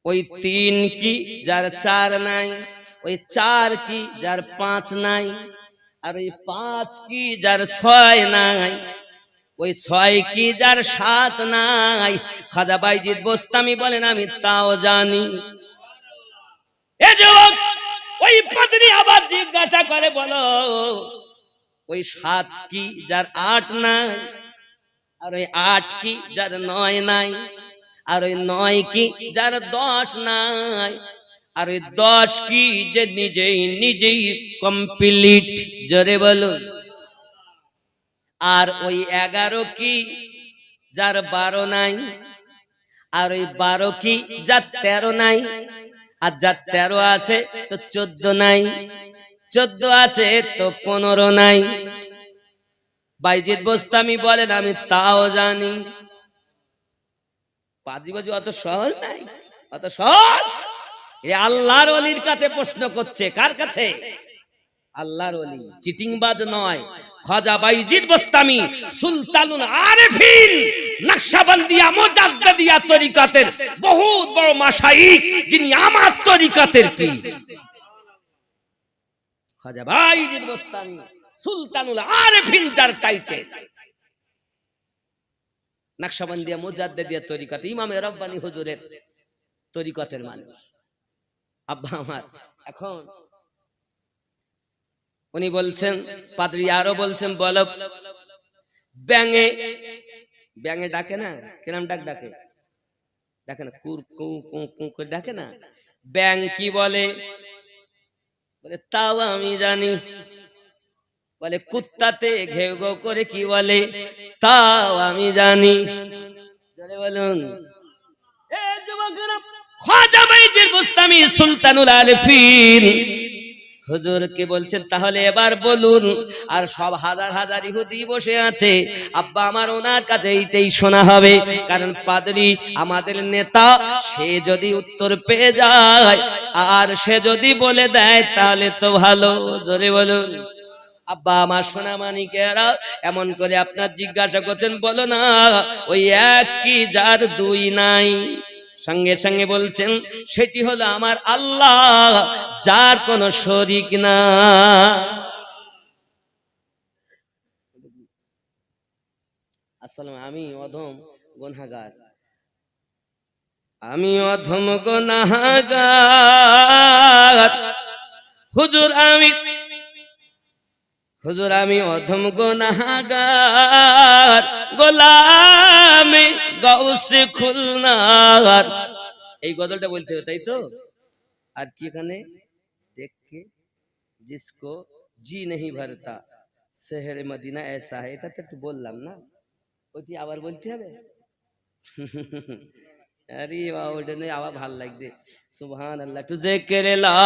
ওই 3 কি যার 4 নাই? ওই 4 কি যার 5 নাই? আর ওই 5 কি যার 6 নাই? ওই 6 কি যার 7 নাই? খাজা বাইজিদ বোস্তামি বলেন আমি তাও জানি। এ যুবক, ওই পাদ্রী আবার জিজ্ঞাসা করে, বলো ওই 7 কি যার 8 নাই? আর ওই 8 কি যার 9 নাই? আর ওই 9 কি যার 10 নাই? আর ওই 10 কি যে নিজেই কমপ্লিট? জোরে বলুন। আর ওই 11 কি যার 12 নাই? আর ওই 12 কি যার 13 নাই? আর যার 13 আছে তো 14 নাই, 14 আছে তো 15 নাই। বাইজিদ বোস্তামি বলেন আমি তাও জানি। পাজি বাজি অত সহজ নাই, অত সহজ। এ আল্লাহর ওলির কাছে প্রশ্ন করছে। কার কাছে? আল্লাহর ওলি, চিটিংবাজ নয়। খাজা বাইজিদ বোস্তামি সুলতানুল আরিফিন নকশবন্দিয়া মুজাদ্দিদিয়া তরিকাতের বহুত বড় মাশাইখ, যিনি আমার তরিকাতের পীর। খাজা বাইজিদ বোস্তামি সুলতানুল আরিফিন যার টাইটেল, নকশবন্দিয়া মুজাদ্দিদিয়া তরিকাত, ইমামে রব্বানি হুজুরের তরিকাতের মানুষ। আব্বা আমার এখন উনি বলছেন, পাদ্রী আরো বলছেন, বলো ব্যাঙে, ব্যাঙে ডাকে না, কিরম ডাকে? ডাকে না কুর কু কু কু করে ডাকে না? ব্যাঙ কি বলে? বলে তাও আমি জানি। বলে কুত্তাতে ঘেউ ঘেউ করে কি বলে? তাও আমি জানি। জোরে বলুন। এ যুবকেরা, খাজা বাইজিদ বোস্তামি সুলতানুল আরিফিন হুজুরকে বলছেন, তাহলে এবার বলুন। আর সব হাজার হাজার ইহুদি বসে আছে, আব্বা আমার ওনার কাছে এইটাই শোনা হবে। কারণ পাদ্রী আমাদের নেতা, সে যদি উত্তর পেয়ে যায় আর সে যদি বলে দেয় তাহলে তো ভালো। জোরে বলুন। আব্বা আমার সোনা মানিকেরা, এমন করে আপনার জিজ্ঞাসা করছেন, বলো না ওই এক কি যার 2 নাই? সঙ্গে সঙ্গে বলছেন সেটি হলো আমার আল্লাহ, যার কোনো শরীক না। আসসালাম। আমি অধম গুনাহগার, আমি অধম গুনাহগার হুজুর, আমি অধম গুনাহগার, গোলামে গাউসে খুলনার। এই গজলটা বলতে হবে, তাই তো? আর কি এখানে দেখকে जिसको जी नहीं भरता शहर मदीना ऐसा है, এটা তো একটু বললাম না, ওইটি আবার বলতে হবে। আরে বাবা, ওটা নিয়ে আবার ভালো লাগবে। সুবহানাল্লাহ, তু জিকির লা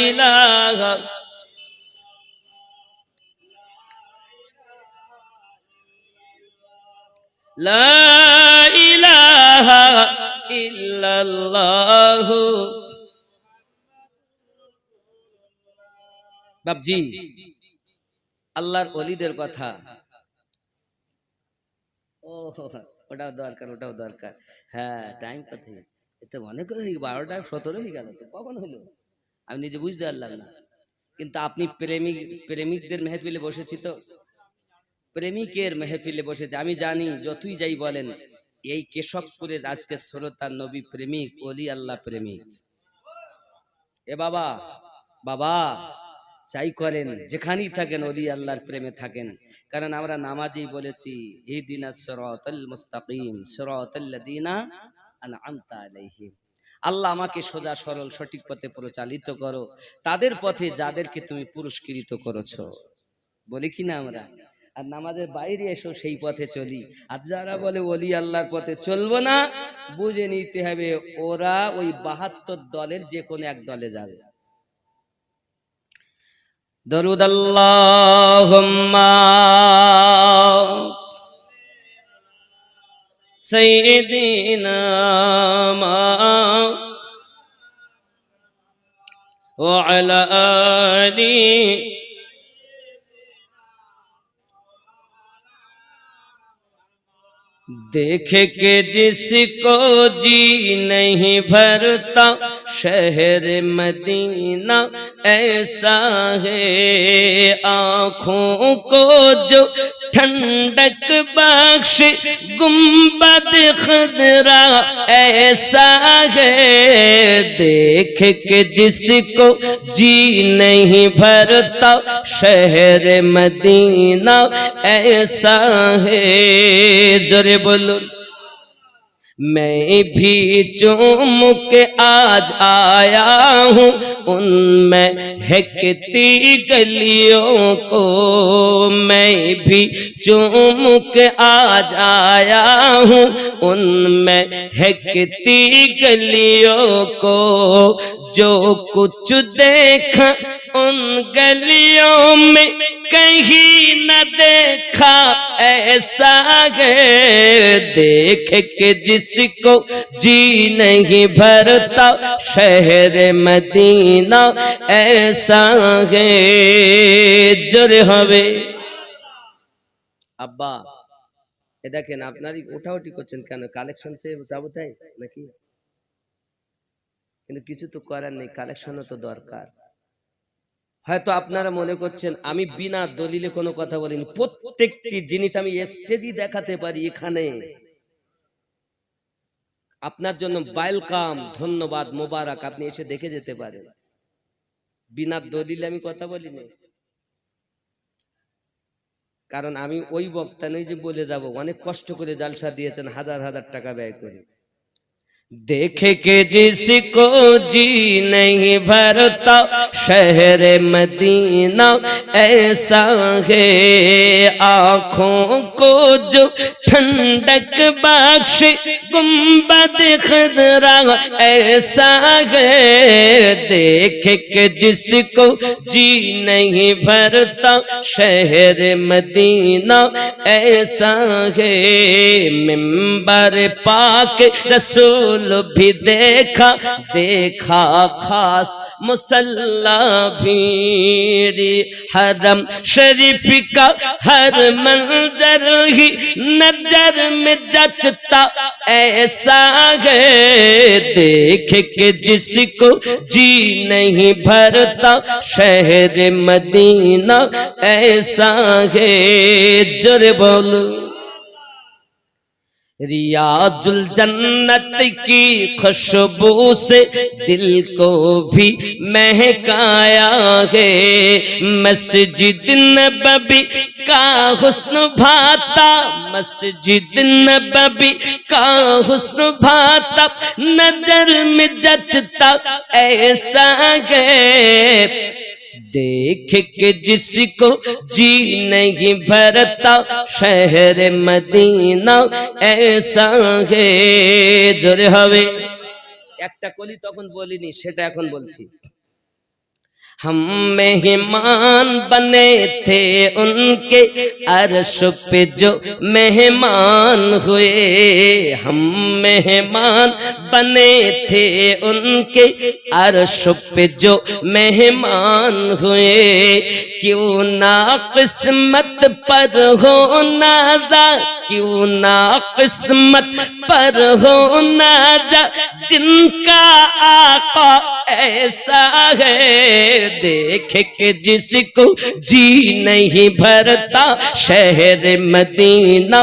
ইলাহা লা ইলাহা ইল্লাল্লাহ। বাবজি, আল্লাহর ওলিদের কথা ও ওটাও দরকার, ওটাও দরকার। হ্যাঁ টাইম কোথায়, এতে মনে করে 12:17 হয়ে গেল, তো কখন হলো আমি নিজে বুঝতে পারলাম না। কিন্তু আপনি প্রেমিকদের মেহফিলে বসেছি তো, প্রেমিকের মেহফিলে বসেছে। আমি জানি যতই যাই বলেন, এই কেশবপুরের আজকে শ্রোতার নবী প্রেমিক, ওলি আল্লাহ প্রেমিক। এ বাবা, বাবা চাই করেন যেখানেই থাকেন ওলি আল্লাহর প্রেমে থাকেন। কারণ আমরা নামাজেই বলেছি ইহদিনাস সিরাতাল মুস্তাকিম সিরাতাল্লাযিনা আনআমতা আলাইহিম, আল্লাহ আমাকে সোজা সরল সঠিক পথে পরিচালিত করো, তাদের পথে যাদেরকে তুমি পুরস্কৃত করেছো। বলি কি না আমরা? আর নামাজের বাইরে এসো সেই পথে চলি। আর যারা বলে ওলি আল্লাহর পথে চলবো না, বুঝে নিতে হবে ওরা ওই 72 দলের যে কোনো এক দলে যাবে। দরুদ আল্লাহুম্মা সাইয়্যিদিনা ওয়া আলা আলি देख के जिसको जी नहीं भरता शहर मदीना ऐसा है, आँखों को जो ठंडक बख्श गुंबद खदरा ऐसा है, देख के जिसको जी नहीं भरता शहर मदीना ऐसा है। जरे बोलूं मैं भी चूम के आज आया हूँ उनमें हेकती गलियों को, मैं भी चूम के आज आया हूँ उनमें हेकती गलियों को, जो कुछ देखा उन गलियों में कहीं न देखा ऐसा है, देख के जिसको जी नहीं भरता शहर मदीना ऐसा है। জোরে হবে আব্বা। এ দেখেন আপনারই ওঠাউটি করছেন কেন? কালেকশন চেয়ে যাবো তাই নাকি? কিন্তু কিছু তো করার নেই, কালেকশনও তো দরকার। হয়তো আপনারা মনে করছেন আমি বিনা দলিলে কোনো কথা বলিনি, প্রত্যেকটি জিনিস আমি স্টেজই দেখাতে পারি এখানে। আপনার জন্য ওয়েলকাম, ধন্যবাদ, মোবারক, আপনি এসে দেখে যেতে পারেন। বিনা দলিলে আমি কথা বলিনি, কারণ আমি ওই বক্তা নই যে বলে যাব। অনেক কষ্ট করে জালসা দিয়েছেন, হাজার হাজার টাকা ব্যয় করে। देख के जिसको जी नहीं भरता शहर मदीना ऐसा है, आँखों को जो ठंडक बख्श गुंबद खदरा ऐसा है, देख के जिसको जी नहीं भरता शहर मदीना ऐसा है। मिंबर पाक रसूल भी देखा, देखा खास मुसल्ला भी, हरम शरीफ का हर मंजर ही नजर में जचता ऐसा है, देख के जिसको जी नहीं भरता शहर मदीना ऐसा है। जोरे बोलो रियाजुल जन्नत की खुशबू से दिल को भी महकाया है, मस्जिद नबवी का हुस्न भाता, मस्जिद नबवी का हुस्न भाता, नजर में जचता ऐसा है, देख के जिसको जी नहीं भरता शहर मदीना ऐसा है। জোরে হবে। একটা কলি তখন বলিনি, সেটা এখন বলছি। हम मेहमान बने थे उनके अर्श पे जो मेहमान हुए, हम मेहमान बने थे उनके अर्श पे जो मेहमान हुए। क्यों ना किस्मत पर हो नाज़ा, क्यों ना किस्मत पर हो नाज़ा, जिनका आका ऐसा है। देख के जिसको जी नहीं भरता शहर मदीना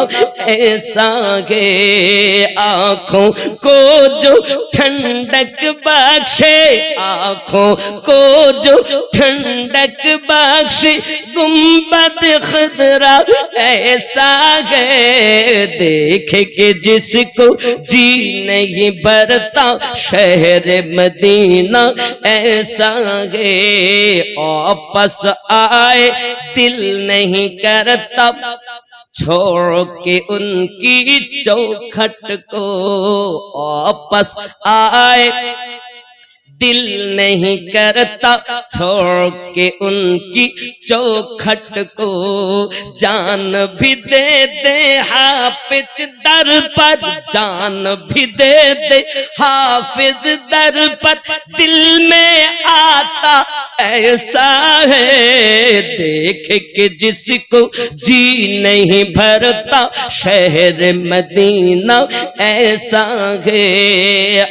ऐसा है। आँखों को जो ठंडक बख्शे, आँखों को जो ठंडक बख्शे, गुंबद खुदरा ऐसा है। देख के जिसको जी नहीं भरता शहर मदीना ऐसा है। वापस आए दिल नहीं करता छोड़ के उनकी चौखट को, वापस आए दिल नहीं करता छोड़ के उनकी चौखट को। जान भी दे दे हाफिज दर पर, जान भी दे दे हाफिज दर पर, दिल में आता ऐसा है। देख के जिसको जी नहीं भरता शहर मदीना ऐसा है।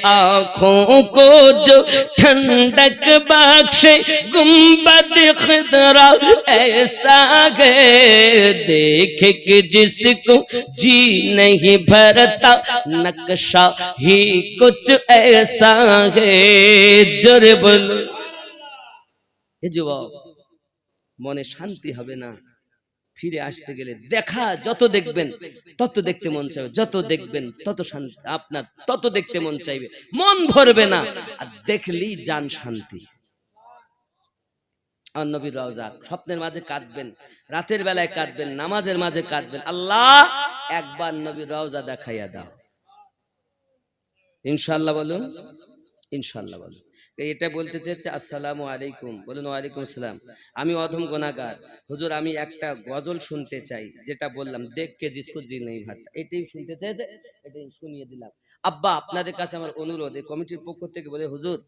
आँखों को जो ठंडक बख्शे, गुंबद खुदरा ऐसा है। देख के जिसको जी नहीं भरता नक्शा ही कुछ ऐसा है। जोरे बोलो ए যুবক, মনে শান্তি হবে না ফিরে আসতে গেলে। দেখা যত দেখবেন তত দেখতে মন চাইবে, যত দেখবেন তত শান্তি আপনার তত দেখতে মন চাইবে, মন ভরবে না। আর দেখলেই জান শান্তি। আর নবীর রওজা স্বপ্নের মাঝে কাঁদবেন, রাতের বেলায় কাঁদবেন, নামাজের মাঝে কাঁদবেন। আল্লাহ একবার নবীর রওজা দেখাইয়া দাও। ইনশাআল্লাহ বলুন, ইনশাআল্লাহ বলুন। এটা বলতে চেয়েছে আসসালামু আলাইকুম, বলুন ওয়ালাইকুম আসসালাম। আমি অধম গুনাহগার হুজুর, আমি একটা গজল শুনতে চাই, যেটা বললাম দেখ কে জিসকো জি নেই ভারতা, এটাই শুনতে চাইছে, এটাই শুনিয়ে দিলাম। আব্বা আপনাদের কাছে আমার অনুরোধ, এই কমিটির পক্ষ থেকে বলে হুজুর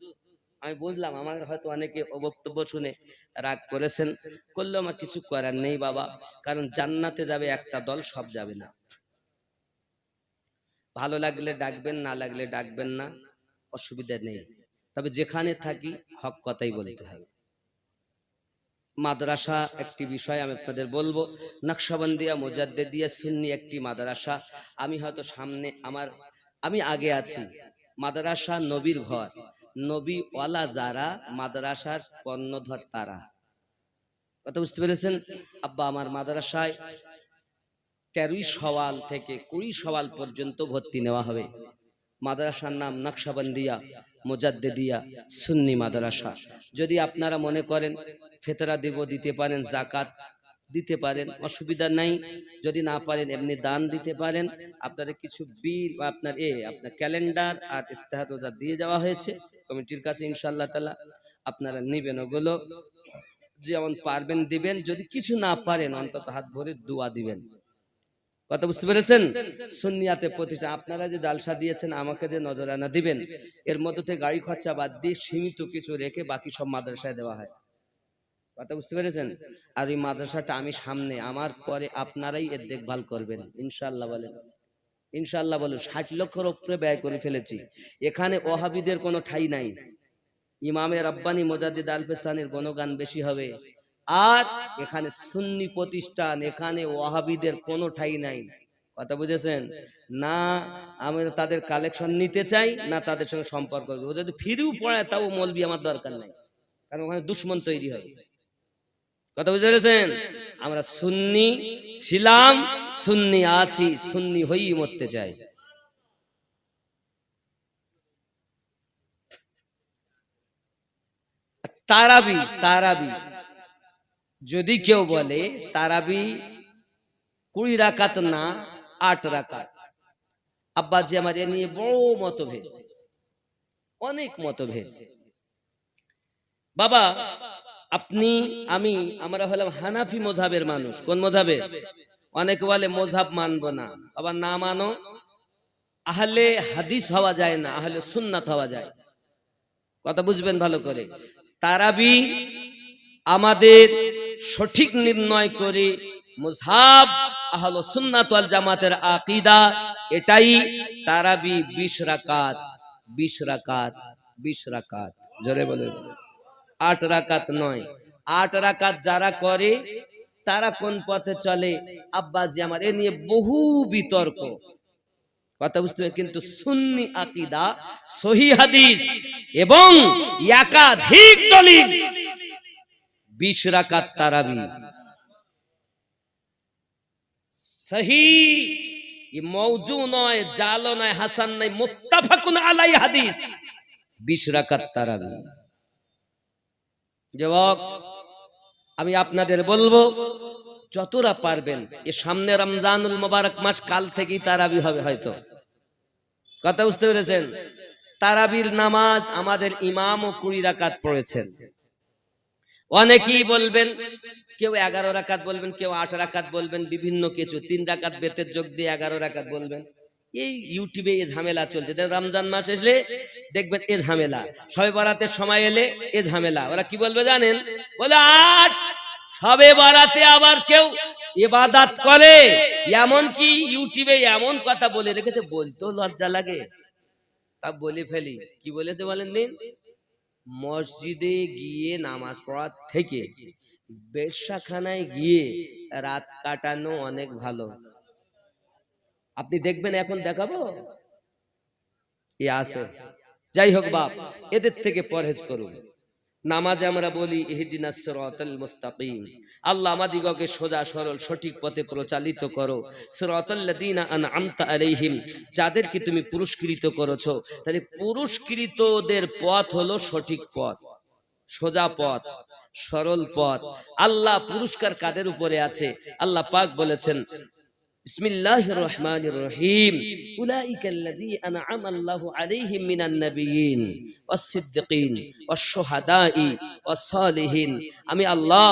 আমি বুঝলাম আমার হয়তো অনেকে বক্তব্য শুনে রাগ করেছেন, করলেও আমার কিছু করার নেই বাবা, কারণ জান্নাতে যাবে একটা দল, সব যাবে না। ভালো লাগলে ডাকবেন, না লাগলে ডাকবেন না, অসুবিধা নেই। তবে যেখানে থাকি হক কথাই বলতে হবে। মাদ্রাসা একটি বিষয় আমি আপনাদের বলবো, নকশবন্দিয়া মুজাদ্দিদিয়া সুন্নি একটি মাদ্রাসা। আমি হয়তো সামনে আমি আগে আছি। মাদ্রাসা নবীর ঘর, নবী ওয়ালা যারা মাদ্রাসার কর্ণধর তারা। কথা বুঝতে পেরেছেন? আব্বা আমার মাদ্রাসায় 13ই সওয়াল থেকে 20 সওয়াল পর্যন্ত ভর্তি নেওয়া হবে। মাদ্রাসার নাম নকশবন্দিয়া মুজাদ্দিদিয়া সুন্নি মাদ্রাসা। যদি আপনারা মনে করেন ফেতরা দেব, দিতে পারেন, যাকাত দিতে পারেন, অসুবিধা নাই। যদি না পারেন এমনি দান দিতে পারেন। আপনাদের কিছু বিল আপনার ক্যালেন্ডার আর ইস্তেহার দিয়ে যাওয়া হয়েছে কমিটির কাছে, ইনশাআল্লাহ তাআলা আপনারা নেবেন, ওগুলো যেমন পারবেন দিবেন। যদি কিছু না পারেন অন্তত হাত ভরে দোয়া দিবেন। কথা বুঝতে পেরেছেন? সুন্নিয়াতে প্রতিষ্ঠা আপনারা যে জালসা দিয়েছেন আমাকে যে নজরানা দিবেন, এর মধ্যে থেকে গাড়ি খরচা বাদ দিয়ে সীমিত কিছু রেখে বাকি সব মাদ্রাসায় দেওয়া হয়। কথা বুঝতে পেরেছেন? আর এই মাদ্রাসাটা আমি সামনে, আমার পরে আপনারাই এর দেখভাল করবেন ইনশাআল্লাহ বলেন, ইনশাআল্লাহ বলেন। 60 লক্ষের উপরে ব্যয় করে ফেলেছি। এখানে ওয়াহাবিদের কোনো ঠাঁই নাই। ইমামে রব্বানি মুজাদ্দিদ আল-ফিসানির গুণগান বেশি হবে। আর এখানে সুন্নি প্রতিষ্ঠান, এখানে ওয়াহাবিদের কোনো ঠাঁই নাই। কথা বুঝেছেন? না আমি তাদের কালেকশন নিতে চাই, না তাদের সঙ্গে সম্পর্ক। ও যদি ফিরেও পড়ায় তাও মৌলবি আমার দরকার নাই, কারণ ওখানে দুশ্মন তৈরি হয়। কথা বুঝতে পেরেছেন? আমরা সুন্নি ছিলাম, সুন্নি আছি, সুন্নি হয়েই মরতে চাই। তারাবি যদি কেউ বলে তারাবি 20 রাকাত না 8 রাকাত, আব্বাজি আমার এ নিয়ে বড় মতভেদ, অনেক মতভেদ। বাবা আপনি আমি আমরা হলাম হানাফি মযহাবের মানুষ। কোন মযহাবের? অনেকে বলে মযহাব মানবো না। আবার না মানো, আহলে হাদিস হওয়া যায় না, আহলে সুন্নাত হওয়া যায়। কথা বুঝবেন ভালো করে। তারাবি আমাদের সঠিক নির্ণয় করে মুযহাব আহলে সুন্নাত ওয়াল জামাতের আকীদা এটাই। তারাবি 20 রাকাত, 20 রাকাত, 20 রাকাত, জোরে বলে 8 রাকাত নয়। 8 রাকাত যারা করে তারা কোন পথে চলে আব্বাজি আমার এ নিয়ে বহু বিতর্ক। কথা বুঝতে হবে। কিন্তু সুন্নি আকীদা, সহিহ হাদিস এবং একাধিক দলিল 20 রাকাত তারাবি সহিহ, এই মওজু নয়, জাল নয়, হাসান নয়, মুত্তাফাকুন আলাই হাদিস 20 রাকাত তারাবি। যুবক আমি আপনাদের বলবো যতটা পারবেন, এ সামনে রমজানুল মুবারক মাস, কাল থেকেই তারাবি হবে হয়তো। কথা বুঝতে পেরেছেন? তারাবির নামাজ আমাদের ইমামও 20 রাকাত পড়েছেন। অনেকেই বলবেন, কেউ 11 রাকাত বলবেন, কেউ 8 রাকাত বলবেন, বিভিন্ন কিছু 3 রাকাত বেতের যোগ দিয়ে 11 রাকাত বলবেন। এই ইউটিউবে এই ঝামেলা চলছে। রমজান মাস এসলে দেখবেন এ ঝামেলা, শবে বরাতের সময় এলে এ ঝামেলা। ওরা কি বলবে জানেন? বলে 8 শবে বরাতে আবার কেউ ইবাদত করে, এমন কি ইউটিউবে এমন কথা বলে রেখেছে, বলতেও লজ্জা লাগে, তা বলে ফেলি। কি বলেছে বলেন দিন? মসজিদে গিয়ে নামাজ পড়ার থেকে বেশ্যাখানায় গিয়ে রাত কাটানো অনেক ভালো। আপনি দেখবেন, এখন দেখাবো এ আছে। যাই হোক বাপ, এদের থেকে পরহেজ করুন। নামাজে আমরা বলি ইহদিনাস সিরাতাল মুস্তাকিম, আল্লাহ আমাদিগকে সোজা সরল সঠিক পথে পরিচালিত করো। সিরাতাল লাযিনা আনআমতা আলাইহিম, যাদেরকে তুমি পুরস্কৃত করেছো। তাহলে পুরস্কৃতদের পথ হলো সঠিক পথ, সোজা পথ, সরল পথ। আল্লাহ পুরস্কার কাদের উপরে আছে? আল্লাহ পাক বলেছেন বিসমিল্লাহির রহমানির রহিম, উলাইকাল্লাযী আনআমাল্লাহু আলাইহিম মিনান নাবিয়্যিন ওয়াস সিদ্দিকিন ওয়াস শুহাদাই ওয়াস সালিহিন। আমি আল্লাহ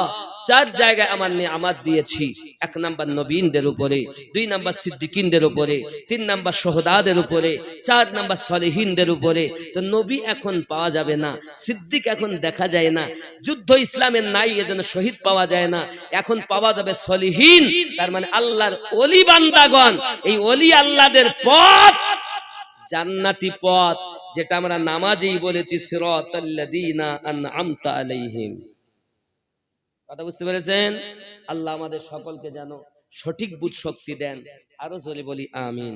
4 জায়গায় আমার নিয়ামত দিয়েছি। 1 নাম্বার নবীনদের উপরে, 2 নাম্বার সিদ্দিকিনদের উপরে, 3 নাম্বার শুহাদাদের উপরে, 4 নাম্বার সালিহিনদের উপরে। তো নবী এখন পাওয়া যাবে না, সিদ্দিক এখন দেখা যায় না, যুদ্ধ ইসলামের নাই, এজন্য শহীদ পাওয়া যায় না। এখন পাওয়া যাবে সালিহিন, তার মানে আল্লাহর ওলি বান্দাগণ। এই ওলি আল্লাহদের পথ জান্নাতি পথ, যেটা আমরা নামাজেই বলেছি সিরাতাল লাযিনা আনআমতা আলাইহিম। কথা বুঝতে পেরেছেন? আল্লাহ আমাদের সকলকে যেন সঠিক বুঝ শক্তি দেন। আরো জোরে বলি আমিন,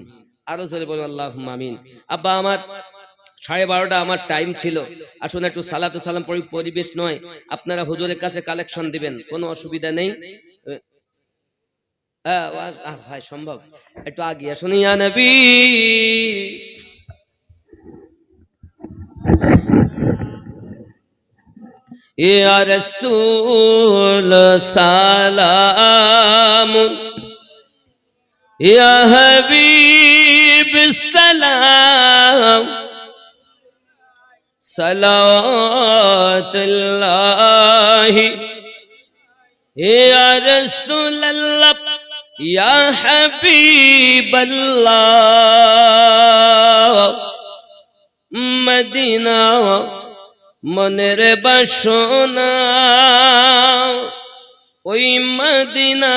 আরো জোরে বলি আল্লাহুম্মা আমিন। আব্বা আমার 12:30 আমার টাইম ছিল। আসুন একটু সালাতু সালাম পড়ি, পরিবেশ নয়, আপনারা হুজুরের কাছে কালেকশন দিবেন, কোনো অসুবিধা নেই। ভাই সম্ভব একটু আগে আসুন। ইয়া নবী ইয়া রাসূল সালাম, ইয়া হাবিব সালাম, সালাওয়াতুল্লাহি ইয়া রাসূলুল্লাহ ইয়া হাবিবাল্লাহ। মদিনা মনের বাসনা, ওই মদিনা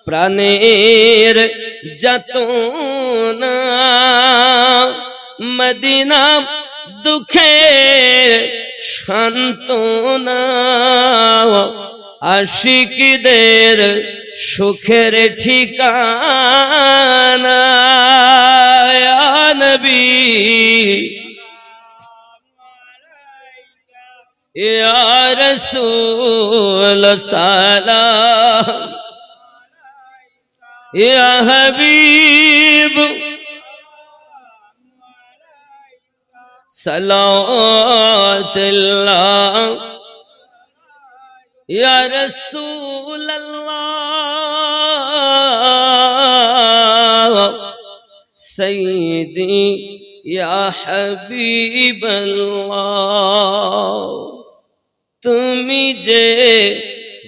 প্রাণের যাতনা। মদিনা দুঃখে সান্ত্বনা, আশিকদের সুখের ঠিকানা। ইয়া নবী ইয়া রাসূল সালাম, ইয়া হাবিব সালাওয়াতুল্লাহ, ইয়া রাসূলুল্লাহ সাইয়্যিদি ইয়া হাবিবাল্লাহ তুমি যে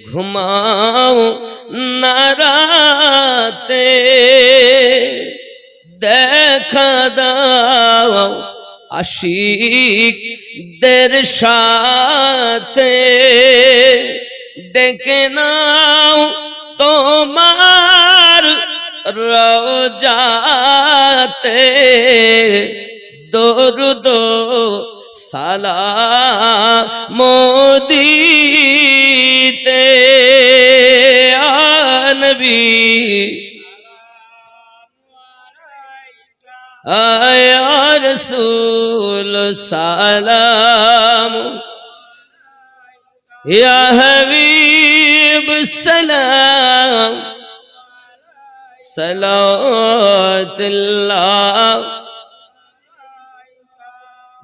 ঘুমাও না রাতে দেখা দাও আশিকদের সাথে ডেকে নাও তোমার রওজাতে দরুদ সালাম দিতে আ নবী আয়া রাসূল সালাম ইয়া হাবিব সালাম সালাতুল্লাহ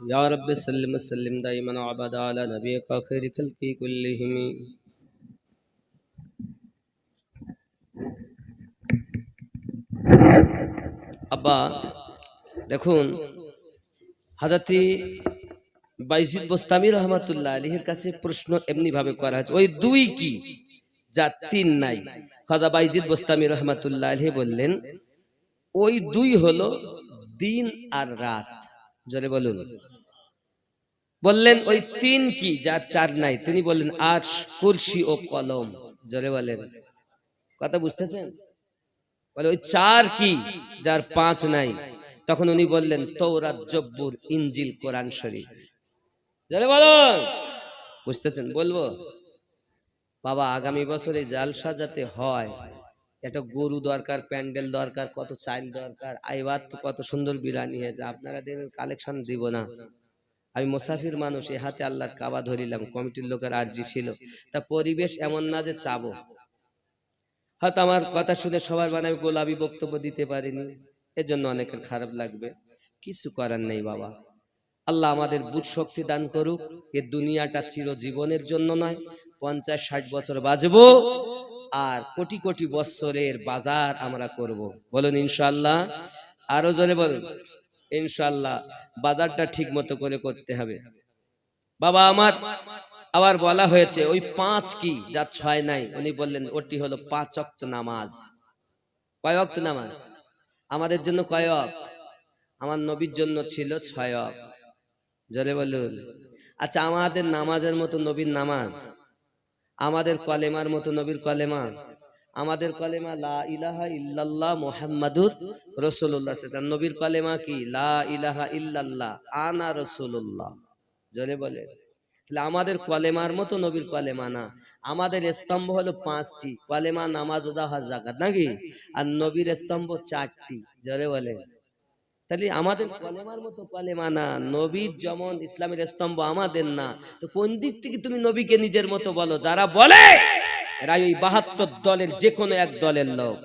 ইয়া রাব্বি সাল্লিম সাল্লিম দাইমান আবাদা আলা নবিয়িকা খায়রি খালকি কুল্লিহিম। আব্বা দেখুন হযরত বাইজিদ বোস্তামি রহমাতুল্লাহ আলাইহির কাছে প্রশ্ন এমনি ভাবে করা হয়েছে, ওই দুই কি যা তিন নাই? খাজা বাইজিদ বোস্তামি রহমাতুল্লাহ আলাইহি বললেন ওই দুই হলো দিন আর রাত। জোরে বলুন। বললেন ওই তিন কি যা চার নাই? তিনি বললেন আরশ, কুরসি ও কলম। জোরে বলেন, কথা বুঝতেছেন? বলে ওই চার কি যার পাঁচ নাই? তখন উনি বললেন তৌরাত, জব্বুর, ইনজিল, কোরআন শরীফ। জোরে বলুন, বুঝতেছেন? বলবো বাবা আগামী বছর এই জালসা যাতে হয়, একটা গরু দরকার, প্যান্ডেল দরকার, কত চাইল দরকার, আইবার তো কত সুন্দর বিরিয়ানি হয়েছে, আপনারা দেবেন কালেকশন দিব না। আমি মুসাফির মানুষ, এ হাতে আল্লাহর কাবা ধরিলাম, কমিটির লোকের আরজি ছিল, তা পরিবেশ এমন না যে চাবো। হয়তো আমার কথা শুনে সবার বানায় গোলাপি বক্তব্য দিতে পারিনি, এজন্য অনেকের খারাপ লাগবে, কিছু করার নেই বাবা। আল্লাহ আমাদের বুঝ শক্তি দান করুক। এ দুনিয়াটা চিরজীবনের জন্য নয়, 50-60 বছর বাঁচবো আর কোটি কোটি বছরের বাজার আমরা করব। বলুন ইনশাআল্লাহ। আরো জোরে বলুন ইনশাআল্লাহ। বাজারটা ঠিক মতো করে করতে হবে বাবা আমার। আবার বলা হয়েছে ওই পাঁচ কি যা ছয় নাই? উনি বললেন ওটি হলো 5 ওয়াক্ত নামাজ। কয় ওয়াক্ত নামাজ? আমাদের জন্য কয় ওয়াক্ত? আমার নবীর জন্য ছিল 6 ওয়াক্ত। জোরে বলুন। আচ্ছা আমাদের নামাজের মতো নবীর নামাজ, আমাদের কলেমার মতো নবীর কলেমা, আমাদের কলেমা লা ইলাহা ইল্লাল্লাহ মুহাম্মাদুর রাসূলুল্লাহ। নবীর কলেমা কি? লা ইলাহা ইল্লাল্লাহ আনা রাসূলুল্লাহ। জোরে বলে। তাহলে আমাদের কলেমার মতো নবীর কলেমা না। আমাদের স্তম্ভ হলো 5টি, কলেমা, নামাজ, রোজা, হজ, যাকাত, নাকি? আর নবীর স্তম্ভ 4টি। জোরে বলে। তাহলে আমাদের কলেমার মতো কলেমা না, নবীর যেমন ইসলামের স্তম্ভ আমাদের না, তো কোন দিক থেকে তুমি নবীকে নিজের মতো বলো? যারা বলে এরা ওই 72 দলের যে কোনো এক দলের লোক।